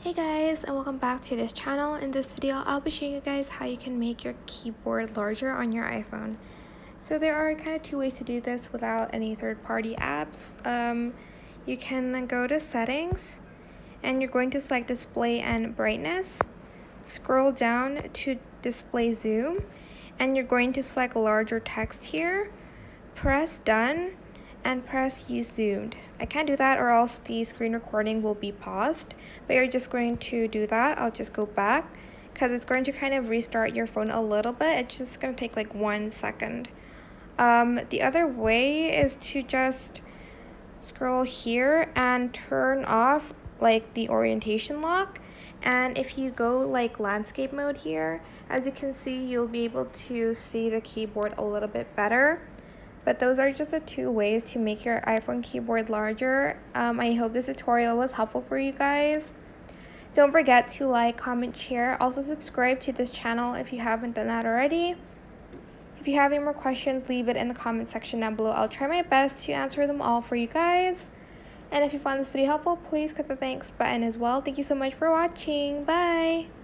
Hey guys, and welcome back to this channel. In this video, I'll be showing you guys how you can make your keyboard larger on your iPhone. So there are kind of two ways to do this without any third-party apps. You can go to settings and you're going to select display and brightness. Scroll down to display zoom and you're going to select larger text here. Press done and press use zoomed. I can't do that or else the screen recording will be paused, but you're just going to do that. I'll just go back because it's going to kind of restart your phone a little bit. It's just going to take like 1 second. The other way is to just scroll here and turn off like the orientation lock, and if you go like landscape mode here, as you can see, you'll be able to see the keyboard a little bit better. But those are just the two ways to make your iPhone keyboard larger. I hope this tutorial was helpful for you guys. Don't forget to like, comment, share. Also subscribe to this channel if you haven't done that already. If you have any more questions, leave it in the comment section down below. I'll try my best to answer them all for you guys. And if you found this video helpful, please click the thanks button as well. Thank you so much for watching. Bye!